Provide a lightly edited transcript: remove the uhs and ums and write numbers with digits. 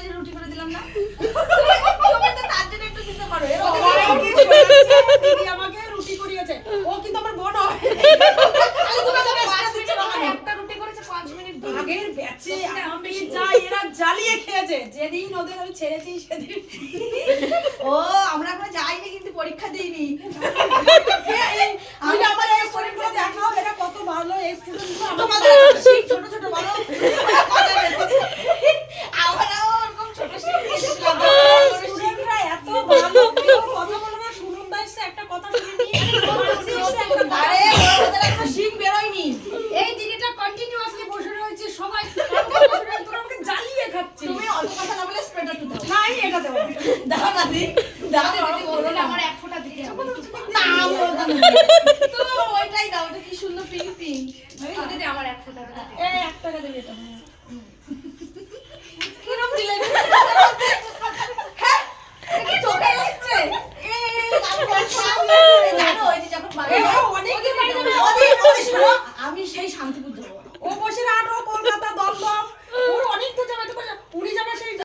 যে রুটি করে দিলাম না তার জন্য একটু দিতে পারো আমাকে রুটি করিয়েছে ও কিন্তু আমার বোন হয় একটা রুটি করেছে 5 মিনিট আগের ব্যাচে আমি যাই এরা জ্বালিয়ে খেয়েছে যেদিন ওদের আমি ছেড়েছি সেদিন ও আমরা এখন যাইনি কিন্তু পরীক্ষা দিইনি আমি আমার এই স্টুডেন্টগুলো দেখাও এটা কত ভালো এই স্টুডেন্টগুলো তোমাদের ছোট ছোট ভালো আমরাও ওরকম ছোট স্টুডেন্টরা এত ভালো কেউ কথা বলে না শুনুন না এসে একটা কথা শুনে নিয়ে আরে ওদের একটা শিং বেরোয়নি এই দিনটা কন্টিনিউয়াসলি বসে রয়েছে সবাই তোরা আমাকে জ্বালিয়ে খাচ্ছিস তুমি অত কথা না বলে স্প্রেডার টু দাও না আমি এটা দেবো দাও না দি